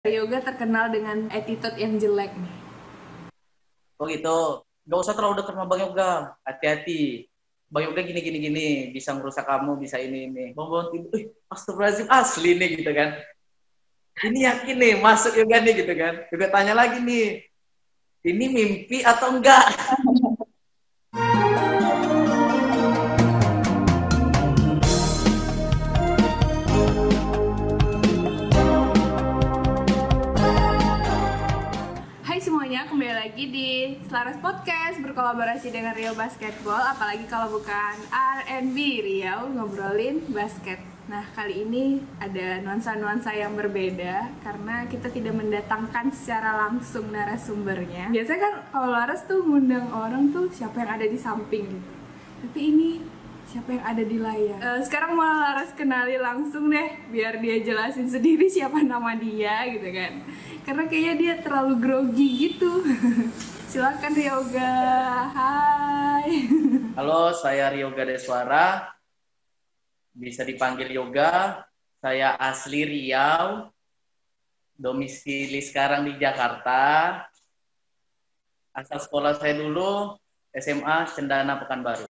Yoga terkenal dengan attitude yang jelek nih. Oh gitu. Gak usah terlalu dekat sama Bang Yoga. Hati-hati. Bang Yoga gini. Bisa ngerusak kamu, bisa ini. Bang tidur, astagfirullahaladzim asli nih gitu kan. Ini yakin nih, masuk Yoga nih gitu kan. Yoga tanya lagi nih, ini mimpi atau enggak? Hai semuanya, kembali lagi di Selaras Podcast berkolaborasi dengan Rio Basketball. Apalagi kalau bukan R&B, Riau ngobrolin basket. Nah, kali ini ada nuansa-nuansa yang berbeda karena kita tidak mendatangkan secara langsung narasumbernya. Biasanya kan kalau Laras tuh ngundang orang tuh siapa yang ada di samping gitu. Tapi ini siapa yang ada di layar. Sekarang mau Laras kenali langsung deh, biar dia jelasin sendiri siapa nama dia gitu kan. Karena kayaknya dia terlalu grogi gitu. Silakan Ryoga. Hai. Halo, saya Ryoga Deswara. Bisa dipanggil Yoga. Saya asli Riau. Domisili sekarang di Jakarta. Asal sekolah saya dulu SMA Cendana Pekanbaru.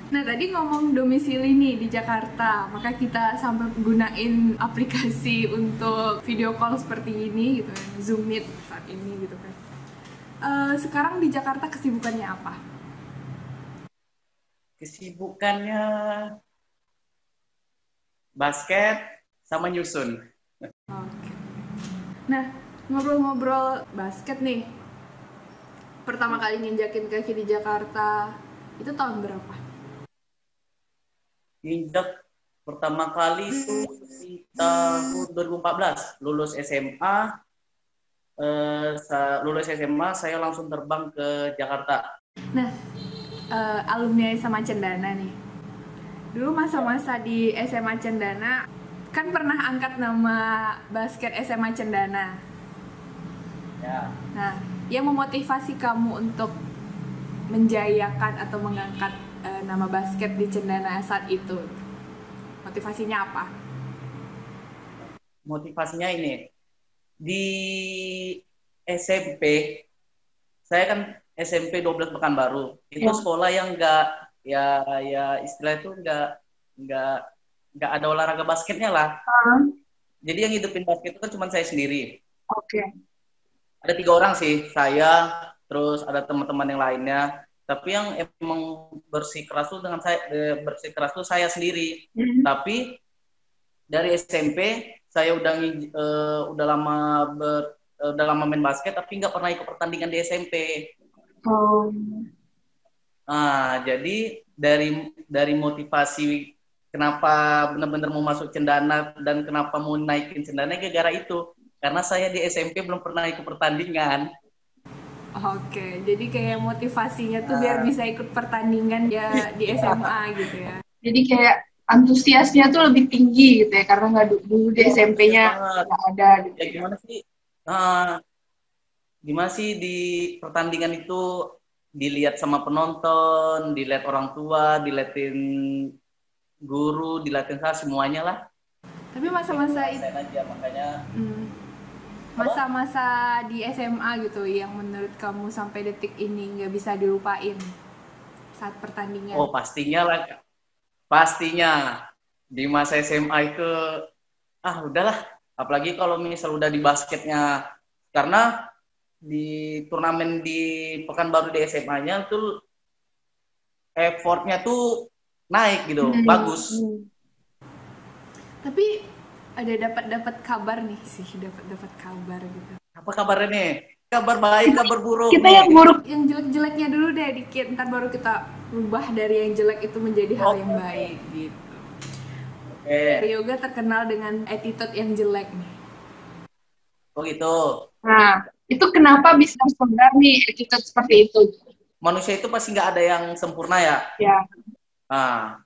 Nah tadi ngomong domisili nih di Jakarta, maka kita sampai gunain aplikasi untuk video call seperti ini gitu kan, Zoom Meet saat ini gitu kan. Sekarang di Jakarta kesibukannya apa? Kesibukannya basket sama nyusun. Oke. Nah ngobrol-ngobrol basket nih, pertama kali nginjakin kaki di Jakarta itu tahun berapa? Injak pertama kali itu di tahun 2014 lulus SMA. Lulus SMA saya langsung terbang ke Jakarta. Nah, alumni SMA Cendana nih. Dulu masa-masa di SMA Cendana kan pernah angkat nama basket SMA Cendana. Ya. Nah, yang memotivasi kamu untuk menjayakan atau mengangkat nama basket di Cendana saat itu, motivasinya apa? Motivasinya ini di SMP, saya kan SMP 12 Pekanbaru. Itu sekolah yang ya istilah itu enggak ada olahraga basketnya lah. Jadi yang hidupin basket itu kan cuma saya sendiri. Oke. Ada 3 orang sih, saya, terus ada teman-teman yang lainnya. Tapi yang emang bersikeras tuh bersikeras tuh saya sendiri. Tapi dari SMP saya udah lama main basket, tapi nggak pernah ikut pertandingan di SMP. Oh. Nah, jadi dari motivasi kenapa benar-benar mau masuk Cendana dan kenapa mau naikin Cendana gara-gara itu. Karena saya di SMP belum pernah ikut pertandingan. Oke, jadi kayak motivasinya tuh biar bisa ikut pertandingan ya di SMA gitu ya. Jadi kayak antusiasnya tuh lebih tinggi gitu ya, karena nggak dulu di SMP-nya nggak ada gitu. Ya gimana sih di pertandingan itu dilihat sama penonton, dilihat orang tua, dilihatin guru, dilihatin semuanya lah. Tapi masa-masa itu aja, makanya masa-masa di SMA gitu yang menurut kamu sampai detik ini nggak bisa dilupain saat pertandingan? Oh pastinya lah, pastinya di masa SMA itu udahlah, apalagi kalau misal udah di basketnya, karena di turnamen di Pekanbaru di SMA-nya tuh effortnya tuh naik gitu, bagus. Tapi ada dapat kabar nih sih, dapat kabar gitu. Apa kabarnya nih? Kabar baik, kabar buruk. Kita yang buruk, yang jelek-jeleknya dulu deh dikit, ntar baru kita rubah dari yang jelek itu menjadi hal yang baik gitu. Ryoga terkenal dengan attitude yang jelek nih. Oh gitu. Nah, itu kenapa bisa sadar nih attitude seperti itu? Manusia itu pasti nggak ada yang sempurna ya. Ya. Nah,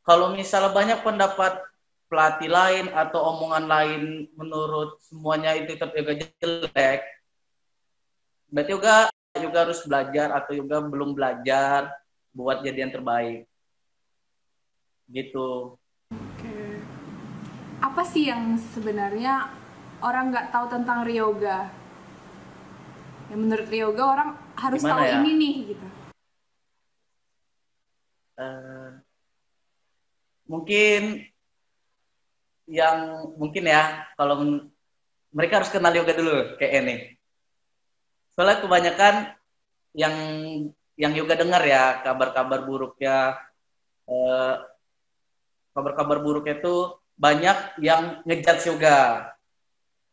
kalau misalnya banyak pendapat pelatih lain atau omongan lain menurut semuanya itu juga jelek, berarti juga harus belajar atau juga belum belajar buat jadi yang terbaik. Gitu. Oke. Apa sih yang sebenarnya orang nggak tahu tentang Ryoga? Yang menurut Ryoga orang harus Gimana tahu ya? ini nih gitu. Mungkin mungkin ya, kalau mereka harus kenal yoga dulu kayak ini. Soalnya kebanyakan yang yoga dengar ya kabar-kabar buruknya, eh, kabar-kabar buruknya itu banyak yang ngejudge yoga,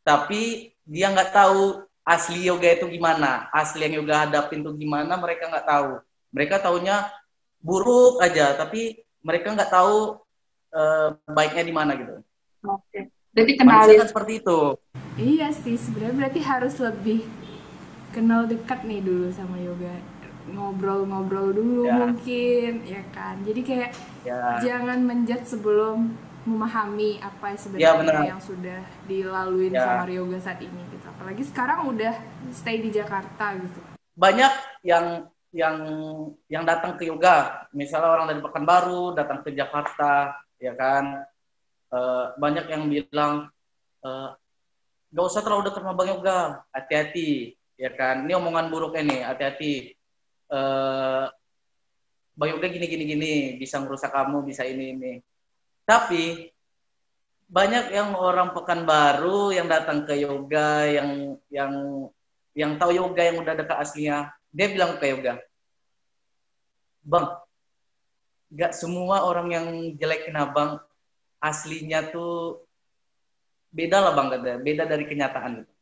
tapi dia nggak tahu asli yoga itu gimana, asli yang yoga hadapin itu gimana, mereka nggak tahu. Mereka taunya buruk aja, tapi mereka nggak tahu baiknya di mana gitu. Oke. Berarti Manusia kenalin. kan seperti itu. Iya sih, sebenarnya berarti harus lebih kenal dekat nih dulu sama yoga, ngobrol-ngobrol dulu Ya. mungkin, ya kan. Jadi kayak Ya. jangan menjudge sebelum memahami apa Ya, sebenarnya benar. yang sudah dilalui Ya. sama Ryoga saat ini gitu. Apalagi sekarang udah stay di Jakarta gitu. Banyak yang datang ke yoga, misalnya orang dari Pekanbaru datang ke Jakarta, ya kan. Banyak yang bilang gak usah terlalu dekat sama Bang Yoga, hati-hati, ya kan. Ini omongan buruknya nih, hati-hati. Bang Yoga gini, bisa merusak kamu, bisa ini. Tapi banyak yang orang Pekanbaru yang datang ke yoga, yang tahu yoga, yang udah dekat aslinya, dia bilang ke yoga, Bang, gak semua orang yang jelekin abang aslinya tuh beda lah bang, kata, beda dari kenyataan gitu.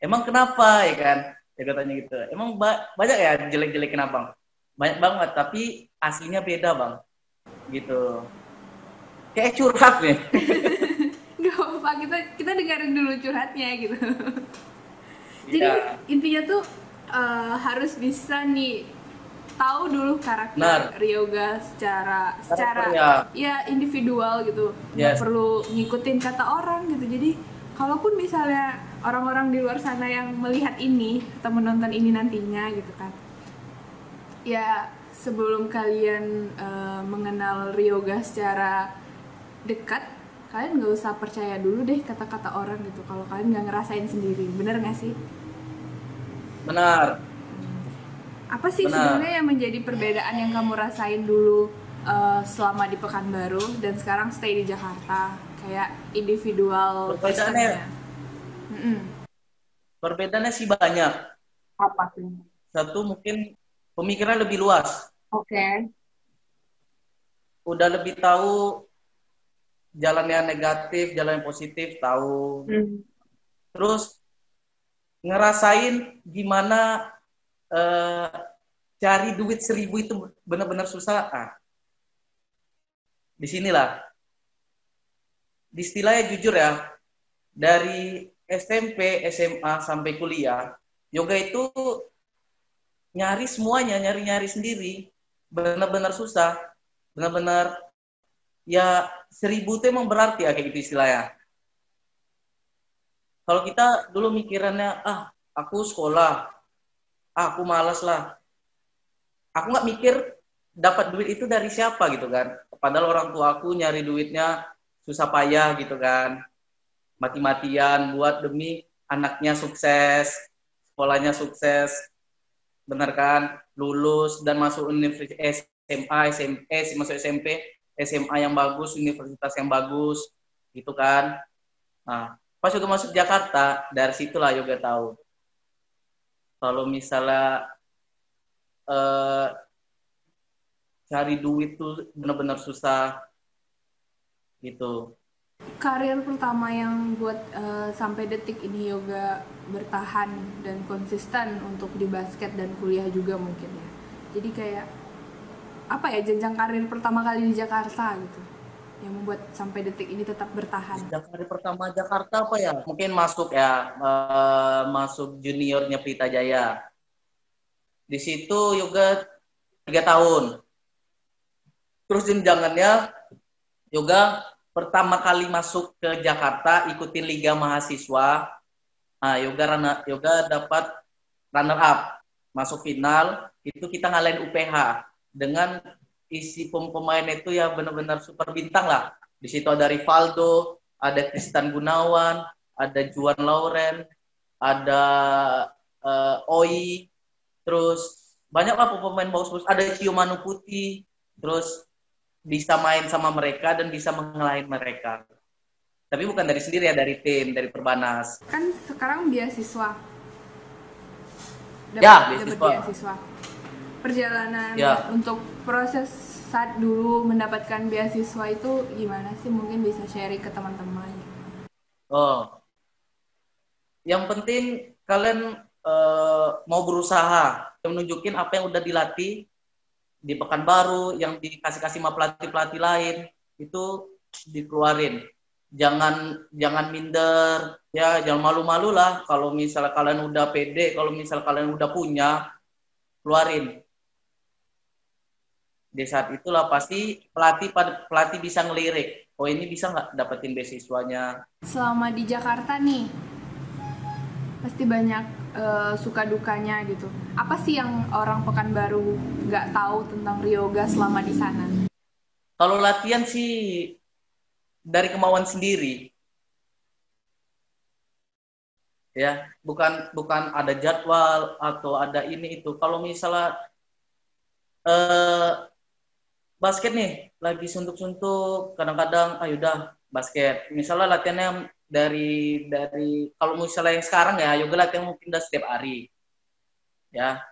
Emang kenapa ya kan? Ya katanya gitu. Emang banyak ya jelek-jelekin abang, banyak banget, tapi aslinya beda bang, gitu. Kayak curhat nih. Gak apa-apa, kita dengerin dulu curhatnya gitu. Jadi Ya. intinya tuh harus bisa nih tahu dulu karakter Ryoga secara ya individual gitu. Nggak perlu ngikutin kata orang gitu. Jadi kalaupun misalnya orang-orang di luar sana yang melihat ini atau menonton ini nantinya gitu kan, ya sebelum kalian mengenal Ryoga secara dekat, kalian nggak usah percaya dulu deh kata-kata orang gitu kalau kalian nggak ngerasain sendiri. Bener nggak sih? Benar. Apa sih sebenarnya yang menjadi perbedaan yang kamu rasain dulu selama di Pekanbaru dan sekarang stay di Jakarta, kayak individual perbedaannya? Perbedaannya sih banyak. Apa tuh? Satu, mungkin pemikiran lebih luas. Oke. Udah lebih tahu jalan yang negatif, jalan yang positif, tahu. Terus ngerasain gimana cari duit 1.000 itu benar-benar susah. Disinilah. Istilahnya jujur ya, dari SMP, SMA sampai kuliah, yoga itu nyari semuanya, nyari sendiri, benar-benar susah, benar-benar ya 1.000 itu emang berarti ya kayak gitu istilahnya. Kalau kita dulu mikirannya, aku sekolah, aku malas lah. Aku nggak mikir dapat duit itu dari siapa gitu kan. Padahal orang tua aku nyari duitnya susah payah gitu kan. Mati-matian buat demi anaknya sukses, sekolahnya sukses, benar kan? Lulus dan masuk universitas, SMA, masuk SMP, SMA yang bagus, universitas yang bagus, gitu kan. Nah, pas juga masuk Jakarta, dari situlah yoga tahu. Kalau misalnya cari duit tuh benar-benar susah, gitu. Karir pertama yang buat sampai detik ini yoga bertahan dan konsisten untuk di basket dan kuliah juga mungkin ya. Jadi kayak apa ya, jenjang karir pertama kali di Jakarta gitu yang membuat sampai detik ini tetap bertahan. Karir pertama Jakarta apa ya? Mungkin masuk masuk juniornya Pelita Jaya. Di situ yoga 3 tahun. Terus jenjangannya yoga pertama kali masuk ke Jakarta ikutin Liga Mahasiswa. Nah, yoga dapat runner up, masuk final. Itu kita ngalahin UPH dengan isi pemain itu ya benar-benar super bintang lah. Di situ ada Rivaldo, ada Tristan Gunawan, ada Juan Lauren, ada Oi, terus banyak lah pemain bagus-bagus, ada Cio Manu Putih, terus bisa main sama mereka dan bisa mengalahin mereka. Tapi bukan dari sendiri ya, dari tim, dari Perbanas. Kan sekarang beasiswa. Ya, Dapat beasiswa. beasiswa. Perjalanan Ya. untuk proses saat dulu mendapatkan beasiswa itu gimana sih? Mungkin bisa sharing ke teman-teman. Oh, yang penting kalian mau berusaha, menunjukin apa yang udah dilatih di Pekanbaru, yang dikasih-kasih sama pelatih-pelatih lain, itu dikeluarin. Jangan minder, ya jangan malu-malu lah. Kalau misalnya kalian udah pede, kalau misalnya kalian udah punya, keluarin. Di saat itulah pasti pelatih bisa ngelirik. Oh ini bisa nggak dapetin beasiswanya? Selama di Jakarta nih, pasti banyak suka dukanya gitu. Apa sih yang orang Pekanbaru nggak tahu tentang Ryoga selama di sana? Kalau latihan sih dari kemauan sendiri, ya bukan ada jadwal atau ada ini itu. Kalau misalnya basket nih lagi suntuk-suntuk, kadang-kadang ayo udah basket. Misalnya latihannya dari kalau misalnya yang sekarang ya yoga latihan mungkin udah setiap hari. Ya.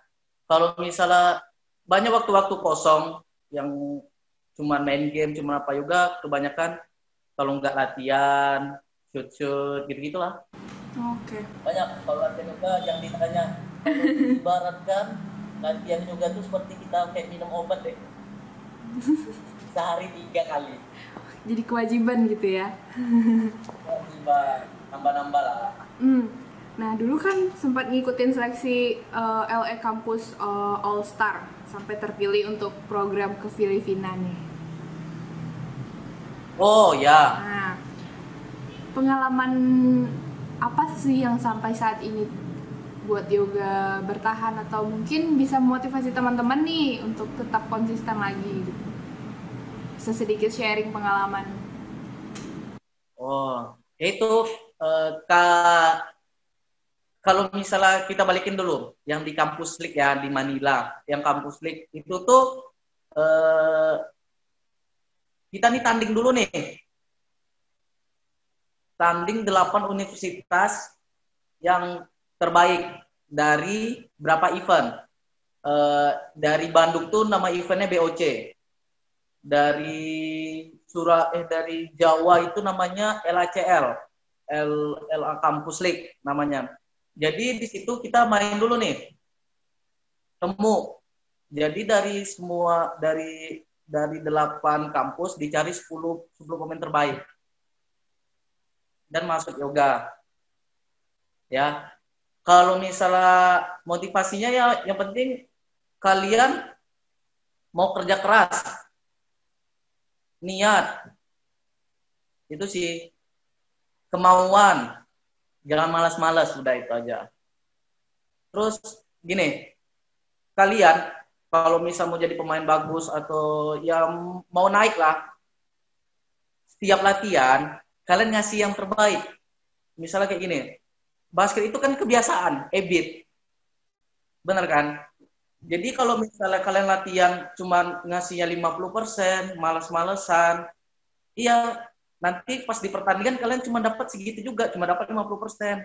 Kalau misalnya banyak waktu-waktu kosong yang cuma main game, cuma apa yoga, kebanyakan kalau nggak latihan, shoot gitu-gitulah. Oke. Banyak kalau latihan yoga yang ditanya. Ibaratkan latihan yoga tuh seperti kita kayak minum obat deh. Sehari 3 kali. Jadi kewajiban gitu ya. Kewajiban, nambah-nambah lah. Nah dulu kan sempat ngikutin seleksi LA Campus All Star sampai terpilih untuk program ke Filipina nih. Oh ya. Nah, pengalaman apa sih yang sampai saat ini buat yoga bertahan atau mungkin bisa memotivasi teman-teman nih untuk tetap konsisten lagi gitu? Bisa sedikit sharing pengalaman. Oh, itu kalau misalnya kita balikin dulu yang di kampus League ya di Manila, yang kampus League itu tuh kita nih tanding dulu nih. Tanding 8 universitas yang terbaik dari berapa event. Dari Bandung tuh nama eventnya BOC. Dari Jawa itu namanya LACL. LA Campus League namanya. Jadi di situ kita main dulu nih. Temu. Jadi dari 8 kampus dicari 10 pemain terbaik. Dan masuk yoga. Ya. Kalau misalnya motivasinya ya yang penting kalian mau kerja keras. Niat. Itu sih. Kemauan. Jangan malas-malas, udah itu aja. Terus gini, kalian kalau misal mau jadi pemain bagus atau yang mau naik lah, setiap latihan kalian ngasih yang terbaik. Misalnya kayak gini, basket itu kan kebiasaan, habit. Bener kan? Jadi kalau misalnya kalian latihan cuma ngasihnya 50%, malas-malesan, iya nanti pas di pertandingan kalian cuma dapat segitu juga, cuma dapat 50%.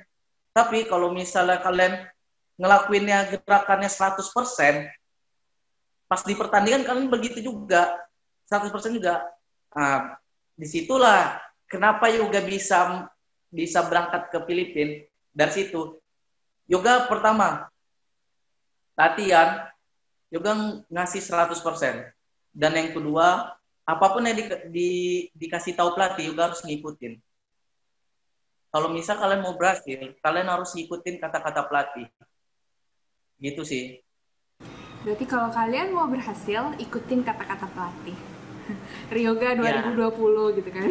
Tapi kalau misalnya kalian ngelakuinnya gerakannya 100%, pas di pertandingan kalian begitu juga, 100% juga. Nah, disitulah kenapa yoga bisa berangkat ke Filipina. Dari situ, yoga pertama, latihan, yoga ngasih 100%. Dan yang kedua, apapun yang dikasih tahu pelatih, yoga harus ngikutin. Kalau misal kalian mau berhasil, kalian harus ngikutin kata-kata pelatih. Gitu sih. Berarti kalau kalian mau berhasil, ikutin kata-kata pelatih. Ryoga 2020 gitu kan.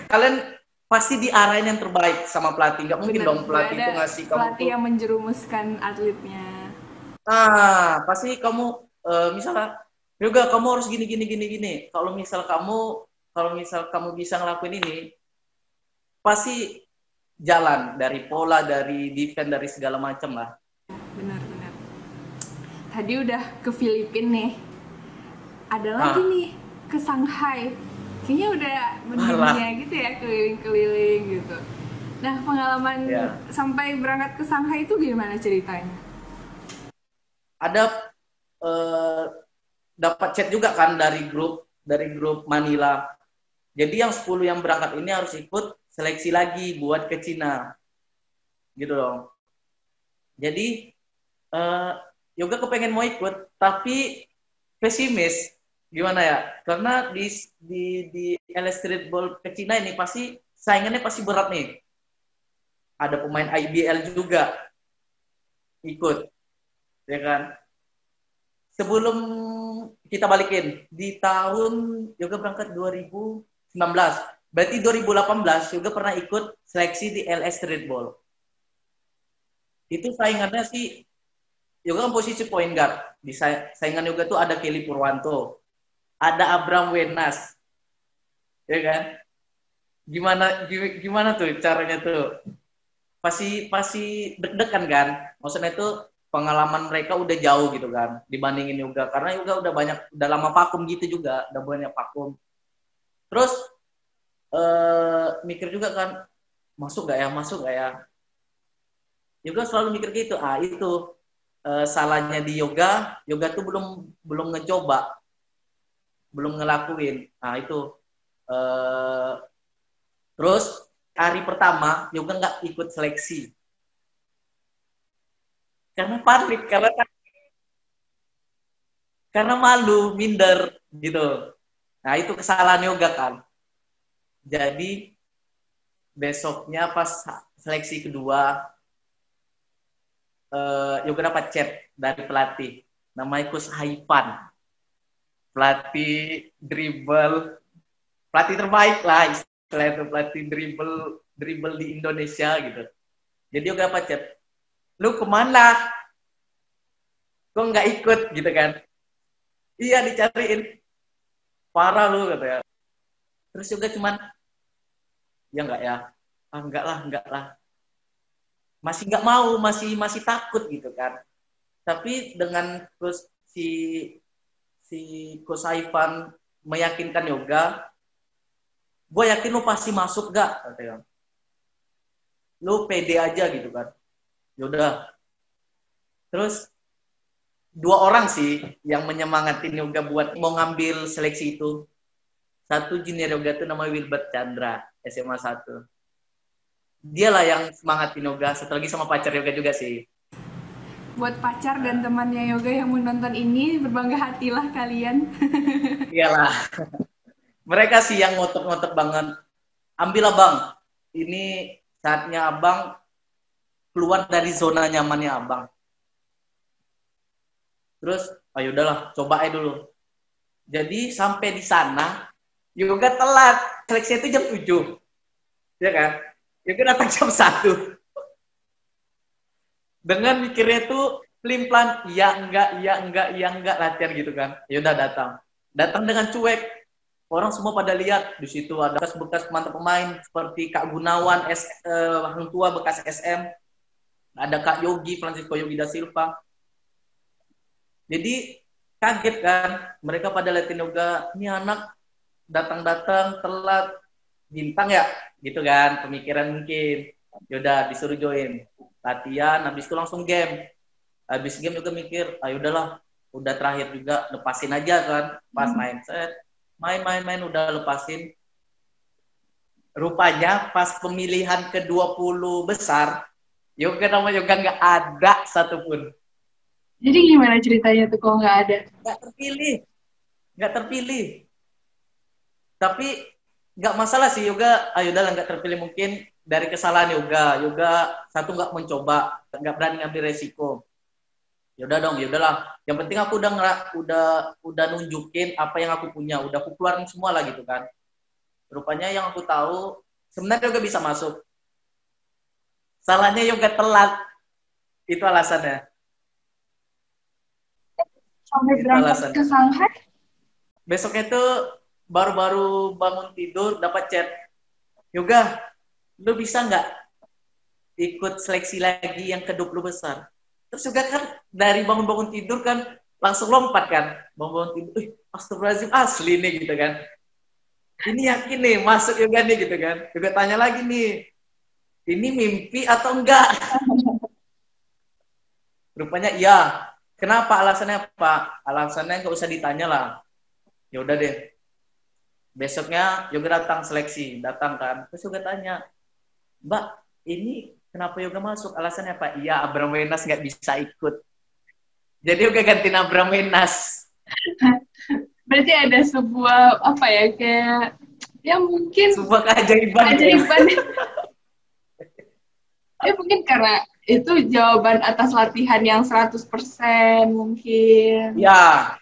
Kalian pasti diarahin yang terbaik sama pelatih. Nggak mungkin Bener, dong pelatih itu ngasih kamu pelatih yang menjerumuskan atletnya. Pasti kamu misalnya Yoga kamu harus gini. Kalau misal kamu bisa ngelakuin ini, pasti jalan dari pola, dari defense, dari segala macam lah. Benar-benar. Tadi udah ke Filipina nih. Ada lagi nih ke Shanghai. Kayaknya udah mendunia gitu ya, keliling-keliling gitu. Nah, pengalaman sampai berangkat ke Shanghai itu gimana ceritanya? Ada dapat chat juga kan dari grup Manila. Jadi yang 10 yang berangkat ini harus ikut seleksi lagi buat ke Cina. Gitu dong. Jadi Yoga kepengen mau ikut, tapi pesimis. Gimana ya? Karena di LS Streetball ke Cina ini pasti saingannya pasti berat nih. Ada pemain IBL juga ikut. Ya kan? Sebelum kita balikin, di tahun Yoga berangkat 2019. Berarti 2018 Yoga pernah ikut seleksi di LS Streetball. Itu saingannya sih, Yoga kan posisi point guard. Di saingan Yoga tuh ada Kelly Purwanto, ada Abraham Wenas, ya kan? Gimana tuh caranya tuh? Pasti deg-degan kan? Maksudnya itu pengalaman mereka udah jauh gitu kan dibandingin Yoga, karena Yoga udah lama vakum gitu juga, udah banyak vakum. Terus mikir juga kan, masuk gak ya? Yoga selalu mikir gitu. Itu salahnya di Yoga tuh belum ngecoba, belum ngelakuin. Itu terus hari pertama Yoga nggak ikut seleksi karena panik, karena malu, minder gitu. Nah itu kesalahan Yoga kan. Jadi besoknya pas seleksi kedua, Yoga dapat chat dari pelatih, namanya Coach Haipan, pelatih dribble, pelatih terbaik lah istilah itu, pelatih dribble di Indonesia gitu. Jadi Yoga dapat chat, lu kemana? Kok nggak ikut gitu kan? Iya dicariin, parah lu katanya. Terus Yoga cuman, ya nggak ya? Enggak lah. Masih nggak mau, masih takut gitu kan. Tapi dengan si Coach Saifan meyakinkan Yoga, gue yakin lu pasti masuk gak, katanya. Lu pede aja gitu kan. Yaudah. Terus 2 orang sih yang menyemangatin Yoga buat mau ngambil seleksi itu. Satu junior Yoga tuh namanya Wilbert Chandra, SMA 1. Dialah yang semangatin Yoga, satu lagi sama pacar Yoga juga sih. Buat pacar dan temannya Yoga yang menonton ini, berbangga hatilah kalian. Iyalah. Mereka sih yang ngotot-ngotot banget. Ambillah bang, ini saatnya abang keluar dari zona nyamannya abang. Terus, ayo udahlah, coba aja dulu. Jadi sampai di sana, Yoga telat. Seleksi itu jam 7. Ya kan? Yoga datang jam 1. Dengan mikirnya tuh pelin-pelan, iya enggak latihan gitu kan. Ya udah datang dengan cuek. Orang semua pada lihat, di situ ada bekas mantan pemain seperti Kak Gunawan, Hang Tua bekas SM, ada Kak Yogi, Francisco Yogi da Silva. Jadi kaget kan, mereka pada liatin Yoga, ini anak datang telat, bintang ya, gitu kan, pemikiran mungkin. Yaudah disuruh join latihan, habis itu langsung game. Habis game juga mikir, udahlah, udah terakhir juga, lepasin aja kan, pas mindset. Main udah lepasin. Rupanya pas pemilihan ke-20 besar, Yoga nggak ada satupun. Jadi gimana ceritanya tuh kalau nggak ada? Nggak terpilih. Tapi nggak masalah sih Yoga, udahlah nggak terpilih, mungkin dari kesalahan Yoga satu nggak mencoba, nggak berani ngambil resiko. Yaudah dong, yaudahlah. Yang penting aku udah nunjukin apa yang aku punya, udah aku keluarin semua lah gitu kan. Rupanya yang aku tahu sebenarnya Yoga bisa masuk. Salahnya Yoga telat, itu alasannya. Sampai berangkat ke Shanghai? Besoknya tuh baru bangun tidur dapat chat, Yoga, lu bisa nggak ikut seleksi lagi yang ke 20 besar? Terus juga kan dari bangun-bangun tidur kan langsung lompat kan, bangun-bangun tidur, astagfirullahaladzim asli nih gitu kan. Ini yakin nih masuk juga nih gitu kan. Juga tanya lagi nih, ini mimpi atau enggak? Rupanya iya. Kenapa? Alasannya apa? Alasannya nggak usah ditanya lah. Ya udah deh. Besoknya Yoga datang seleksi, datang kan. Terus Yoga tanya, Mbak, ini kenapa Yoga masuk? Alasannya apa? Iya, Abraham Wenas nggak bisa ikut. Jadi Yoga gantiin Abraham Wenas. Berarti ada sebuah apa ya, kayak ya mungkin Sebuah keajaiban. keajaiban. Ya mungkin karena itu jawaban atas latihan yang 100% mungkin. Ya,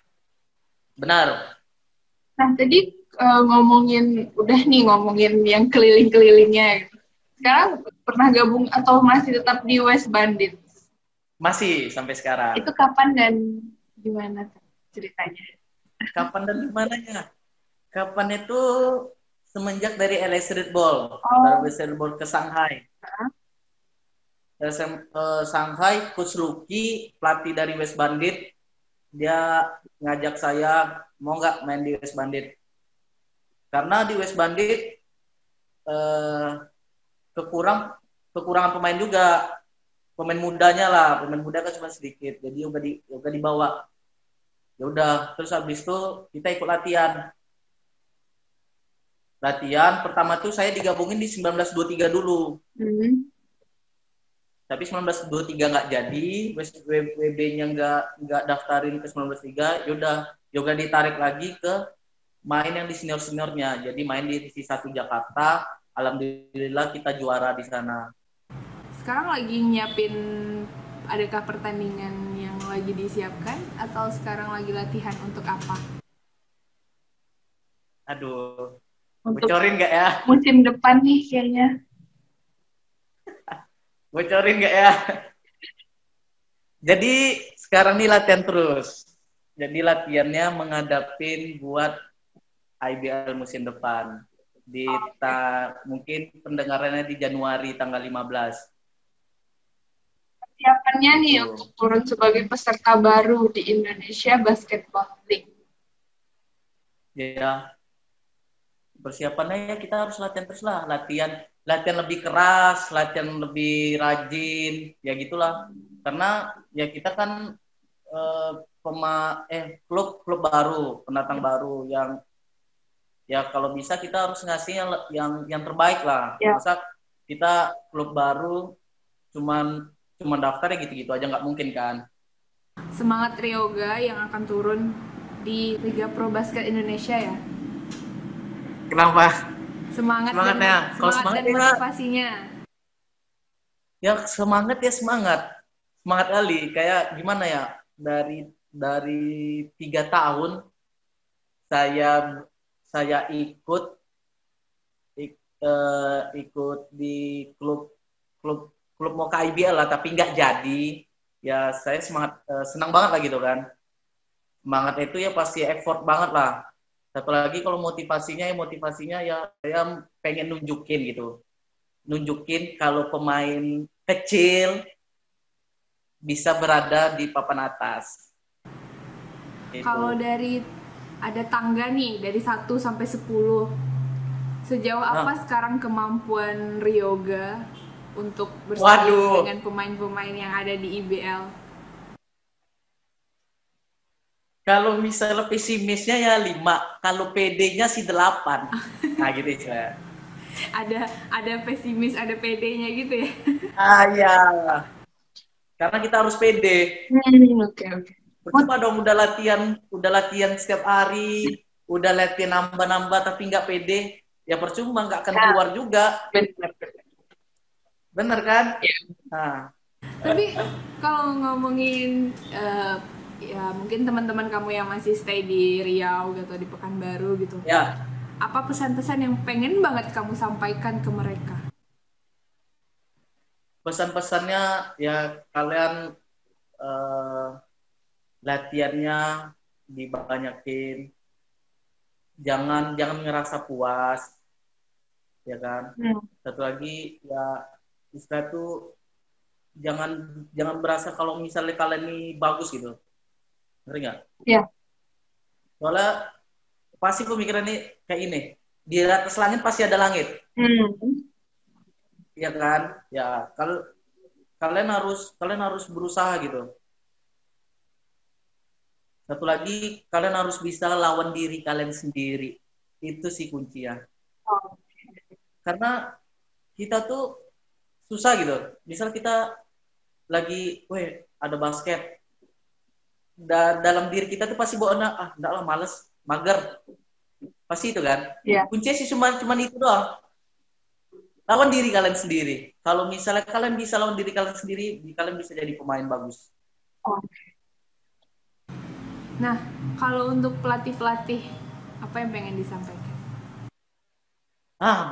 benar. Nah, tadi ngomongin yang keliling-kelilingnya gitu. Sekarang pernah gabung atau masih tetap di West Bandit? Masih sampai sekarang. Itu kapan dan gimana ceritanya? Kapan dan gimananya? Kapan itu semenjak dari LA Streetball. Dari Streetball ke Shanghai. Shanghai, Coach Lucky, pelatih dari West Bandit, dia ngajak saya mau nggak main di West Bandit. Karena di West Bandit kekurangan pemain juga, pemain mudanya lah, pemain muda kan cuma sedikit, jadi Yoga dibawa. Ya udah, terus habis itu kita ikut latihan. Latihan pertama tuh saya digabungin di 1923 dulu. Tapi 1923 nggak jadi, WB-nya nggak daftarin ke 1923, yaudah Yoga ditarik lagi ke main yang di senior-seniornya. Jadi main di Divisi 1 Jakarta, alhamdulillah kita juara di sana. Sekarang lagi nyiapin, adakah pertandingan yang lagi disiapkan atau sekarang lagi latihan untuk apa? Aduh, Untuk bocorin nggak ya? musim depan nih kayaknya. Bocorin nggak ya? Jadi sekarang nih latihan terus. Jadi latihannya menghadapin buat IBL musim depan. Mungkin pendengarannya di Januari tanggal 15. Persiapannya nih untuk turun sebagai peserta baru di Indonesia Basketball League. Ya, persiapannya ya kita harus latihan terus lah. Latihan lebih keras, latihan lebih rajin, ya gitulah. Karena ya kita kan klub baru, pendatang baru yang ya kalau bisa kita harus ngasih yang terbaik lah. Ya. Masa kita klub baru cuman daftar ya gitu-gitu aja nggak mungkin kan. Semangat Ryoga yang akan turun di Liga Pro Basket Indonesia ya. Kenapa? Semangatnya dan motivasinya. Ya semangat semangat kali. Kayak gimana ya, dari 3 tahun saya ikut di klub mau ke IBL lah, tapi nggak jadi. Ya saya senang banget lah gitu kan. Semangat itu ya pasti effort banget lah. Satu lagi kalau motivasinya ya saya pengen nunjukin kalau pemain kecil bisa berada di papan atas. Kalau dari ada tangga nih dari 1 sampai 10, sejauh apa sekarang kemampuan Ryoga untuk bersaing dengan pemain-pemain yang ada di IBL? Kalau misalnya pesimisnya ya 5, kalau PD-nya sih 8. Nah gitu ya. Ada pesimis, ada PD-nya gitu ya? Ya. Karena kita harus pede. Oke. Percuma dong udah latihan setiap hari, udah latihan nambah-nambah tapi nggak pede, ya percuma, nggak akan keluar juga. Bener kan? Ya. Nah. Tapi kalau ngomongin ya mungkin teman-teman kamu yang masih stay di Riau gitu, di Pekanbaru gitu. Ya. Apa pesan-pesan yang pengen banget kamu sampaikan ke mereka? Pesan-pesannya ya kalian latihannya dibanyakin, jangan ngerasa puas, ya kan. Hmm. Satu lagi ya istilah itu jangan berasa kalau misalnya kalian ini bagus gitu, ngerti nggak? Iya. Soalnya pasti pemikiran ini kayak ini, di atas langit pasti ada langit, Hmm. ya kan? Ya kalau kalian harus berusaha gitu. Satu lagi, kalian harus bisa lawan diri kalian sendiri. Itu sih kunci ya. Oh. Karena kita tuh susah gitu. Misal kita lagi, weh, ada basket. Dalam diri kita tuh pasti bawa, enggak lah, males, mager. Pasti itu kan. Iya. Kuncinya sih cuman itu doang. Lawan diri kalian sendiri. Kalau misalnya kalian bisa lawan diri kalian sendiri, kalian bisa jadi pemain bagus. Oh. Nah, kalau untuk pelatih-pelatih, apa yang pengen disampaikan?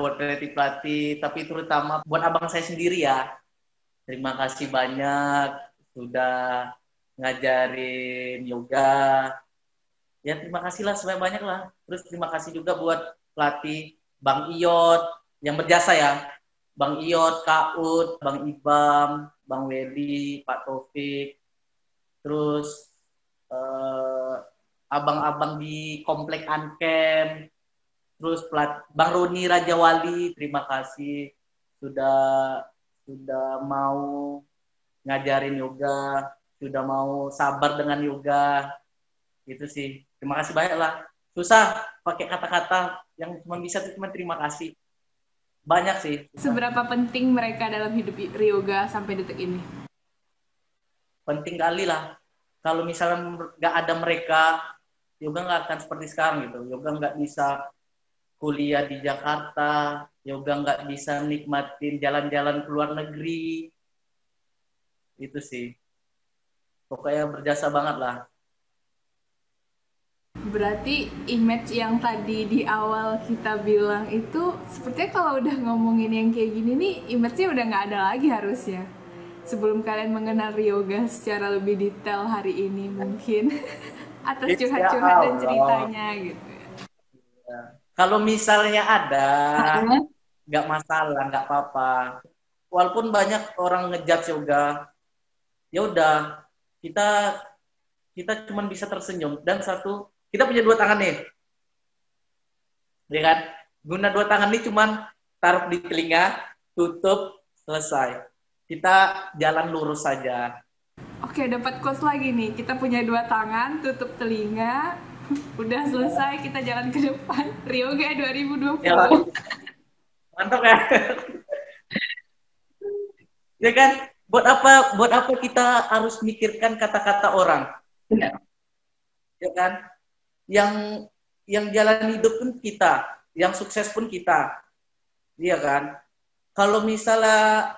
Buat pelatih-pelatih, tapi terutama buat abang saya sendiri ya. Terima kasih banyak sudah ngajarin yoga. Ya terima kasih lah sebanyak-banyak lah. Terus terima kasih juga buat pelatih Bang Iyot yang berjasa ya. Bang Iyot, Kak Ud, Bang Ibam, Bang Wedi, Pak Taufik. Terus abang-abang di Komplek Ankem. Terus Bang Roni Raja Wali, terima kasih sudah mau ngajarin yoga, sudah mau sabar dengan yoga. Gitu sih. Terima kasih banyak lah. Susah pakai kata-kata yang cuma bisa cuma terima kasih. Banyak sih. Seberapa penting mereka dalam hidup Ryoga sampai detik ini? Penting kali lah. Kalau misalnya nggak ada mereka, yoga nggak akan seperti sekarang gitu. Yoga nggak bisa kuliah di Jakarta, yoga nggak bisa nikmatin jalan-jalan ke luar negeri. Itu sih. Pokoknya berjasa banget lah. Berarti image yang tadi di awal kita bilang itu sepertinya kalau udah ngomongin yang kayak gini nih, image-nya udah nggak ada lagi harusnya. Sebelum kalian mengenal Ryoga secara lebih detail hari ini mungkin atas curhat-curhat dan ceritanya gitu ya. Kalau misalnya ada, nggak masalah, nggak apa-apa. Walaupun banyak orang ngejudge yoga, ya udah kita cuma bisa tersenyum. Dan satu, kita punya dua tangan nih, ya kan? Guna dua tangan ini cuma taruh di telinga, tutup, selesai. Kita jalan lurus saja. Oke, dapat quotes lagi nih. Kita punya dua tangan, tutup telinga, udah selesai, kita jalan ke depan. Ryoga 2020. Ya, mantap ya. Ya kan? Buat apa kita harus mikirkan kata-kata orang? Benar. Ya kan? Yang jalan hidup pun kita, yang sukses pun kita. Iya kan? Kalau misalnya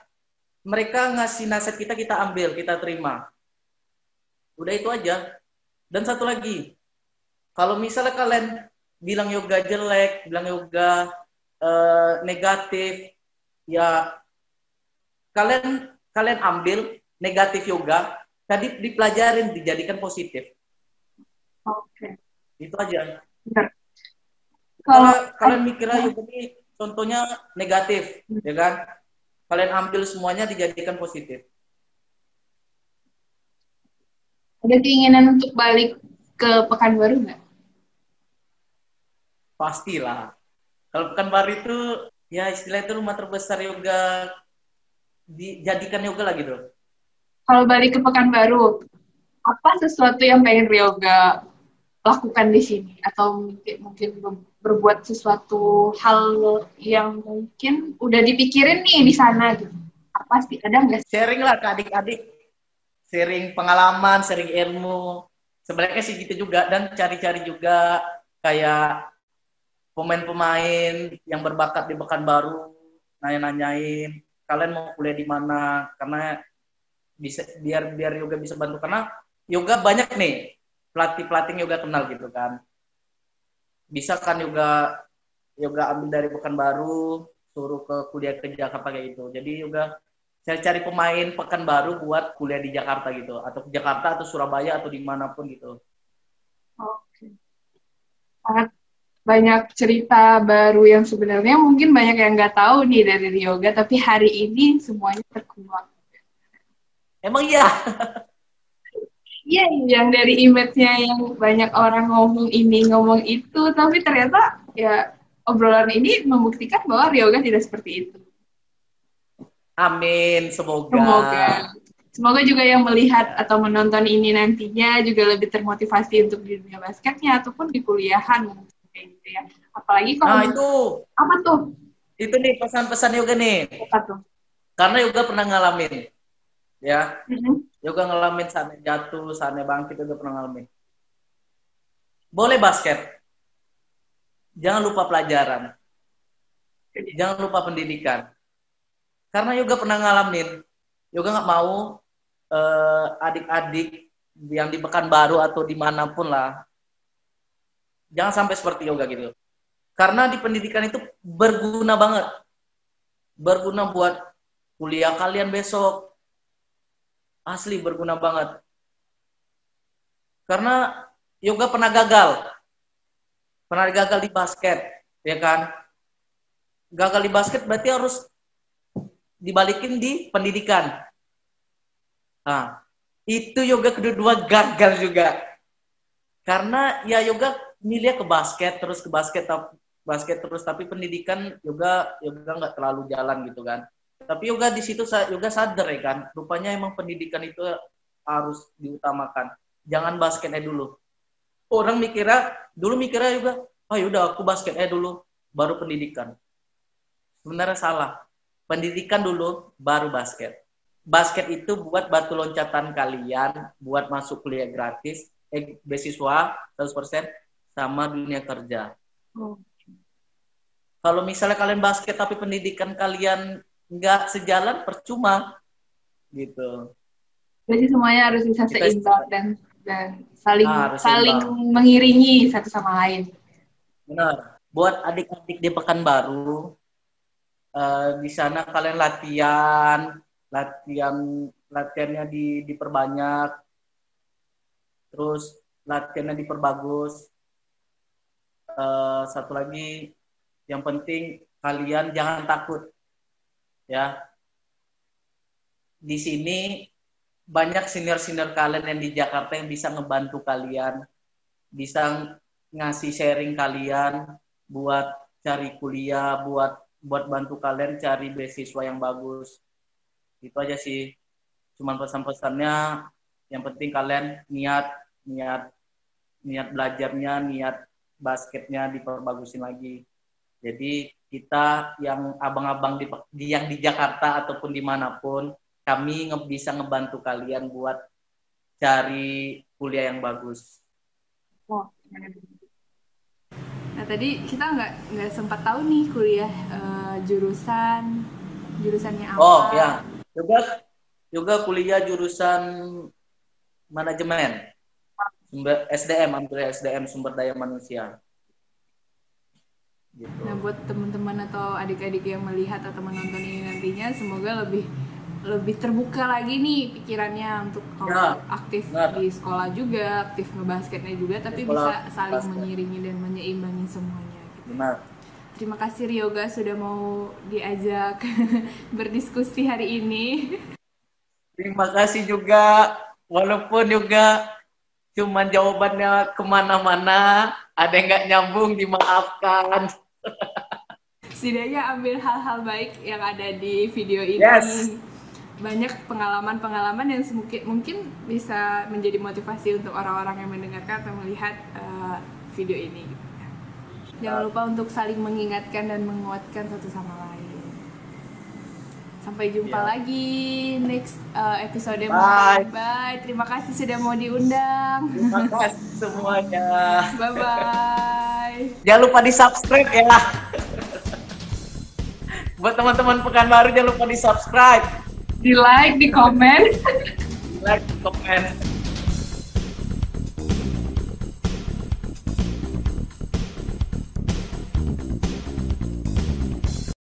mereka ngasih nasihat kita ambil, kita terima. Udah itu aja. Dan satu lagi, kalau misalnya kalian bilang yoga jelek, bilang yoga negatif, ya kalian ambil negatif yoga, tadi dipelajarin, dijadikan positif. Oke. Itu aja. Benar. Kalau kalian mikirnya yoga ini contohnya negatif, ya kan? Kalian ambil semuanya dijadikan positif. Ada keinginan untuk balik ke Pekanbaru nggak? Pastilah. Kalau Pekanbaru itu, ya istilah itu rumah terbesar yoga, dijadikan yoga lah gitu. Kalau balik ke Pekanbaru, apa sesuatu yang pengen Ryoga lakukan di sini? Atau mungkin berbuat sesuatu hal yang mungkin udah dipikirin nih di sana gitu? Apa sih? Ada nggak sih? Sharing lah ke adik-adik. Sharing pengalaman, sharing ilmu. Sebenarnya sih gitu juga. Dan cari-cari juga kayak pemain-pemain yang berbakat di Pekanbaru, nanya-nanyain, kalian mau kuliah di mana? Karena bisa biar yoga bisa bantu. Karena yoga banyak nih, pelatih yoga kenal gitu kan. Bisa kan yoga ambil dari Pekanbaru, suruh ke kuliah ke Jakarta kayak gitu. Jadi yoga saya cari pemain Pekanbaru buat kuliah di Jakarta gitu, atau ke Jakarta atau Surabaya atau dimanapun gitu. Oke. Sangat banyak cerita baru yang sebenarnya mungkin banyak yang nggak tahu nih dari Ryoga, tapi hari ini semuanya terkuak. Emang iya? Iya, yang dari image-nya yang banyak orang ngomong ini, ngomong itu, tapi ternyata ya obrolan ini membuktikan bahwa Ryoga tidak seperti itu. Amin, semoga. Semoga. Semoga juga yang melihat atau menonton ini nantinya juga lebih termotivasi untuk di dunia basketnya ataupun di kuliahan mungkin kayak gitu ya. Apalagi kalau itu. Apa tuh? Itu nih pesan-pesan Yoga nih. Apa tuh? Karena Yoga pernah ngalamin. Ya. Mm-hmm. Yoga ngalamin saatnya jatuh, saatnya bangkit, Yoga pernah ngalamin. Boleh basket. Jangan lupa pelajaran. Jangan lupa pendidikan. Karena Yoga pernah ngalamin. Yoga nggak mau adik-adik yang di Pekanbaru atau dimanapun lah, jangan sampai seperti Yoga gitu. Karena di pendidikan itu berguna banget. Berguna buat kuliah kalian besok. Asli berguna banget. Karena Yoga pernah gagal. Pernah gagal di basket, ya kan? Gagal di basket berarti harus dibalikin di pendidikan. Nah, itu Yoga kedua-dua gagal juga. Karena ya Yoga milih ke basket terus terus, tapi pendidikan Yoga nggak terlalu jalan gitu kan. Tapi Yoga di situ Yoga sadar ya kan, rupanya emang pendidikan itu harus diutamakan. Jangan basketnya dulu. Orang dulu mikirnya Yoga, yaudah aku basketnya dulu, baru pendidikan. Sebenarnya salah. Pendidikan dulu, baru basket. Basket itu buat batu loncatan kalian, buat masuk kuliah gratis, beasiswa 100%, sama dunia kerja. Kalau misalnya kalian basket tapi pendidikan kalian nggak sejalan, percuma. Gitu. Jadi semuanya harus bisa seimbang dan saling mengiringi satu sama lain. Benar. Buat adik-adik di Pekanbaru, di sana kalian latihannya diperbanyak, terus latihannya diperbagus. Satu lagi yang penting, kalian jangan takut ya. Di sini banyak senior kalian yang di Jakarta yang bisa ngebantu kalian, bisa ngasih sharing kalian buat cari kuliah, buat bantu kalian cari beasiswa yang bagus. Itu aja sih. Cuman pesan-pesannya, yang penting kalian niat belajarnya, niat basketnya diperbagusin lagi. Jadi kita yang abang-abang yang di Jakarta ataupun dimanapun, kami bisa ngebantu kalian buat cari kuliah yang bagus. Nah tadi kita nggak sempat tahu nih kuliah jurusannya apa. Oh ya, juga kuliah jurusan manajemen, ambil SDM sumber daya manusia. Gitu. Nah buat teman-teman atau adik-adik yang melihat atau menonton ini nantinya, semoga lebih terbuka lagi nih pikirannya untuk kalau aktif di sekolah juga, aktif ngebasketnya juga, tapi bisa saling mengiringi dan menyeimbangi semuanya. Gitu. Benar. Terima kasih Ryoga sudah mau diajak berdiskusi hari ini. Terima kasih juga, walaupun juga cuman jawabannya kemana-mana, ada yang nggak nyambung, dimaafkan. Setidaknya ambil hal-hal baik yang ada di video ini. Yes. Banyak pengalaman-pengalaman yang mungkin bisa menjadi motivasi untuk orang-orang yang mendengarkan atau melihat video ini. Jangan lupa untuk saling mengingatkan dan menguatkan satu sama lain. Sampai jumpa lagi next episode. Bye. Terima kasih sudah mau diundang. Terima kasih semuanya. Bye. Jangan lupa di-subscribe ya. Buat teman-teman Pekanbaru jangan lupa di-subscribe. Di like, di komen. Di like, di komen.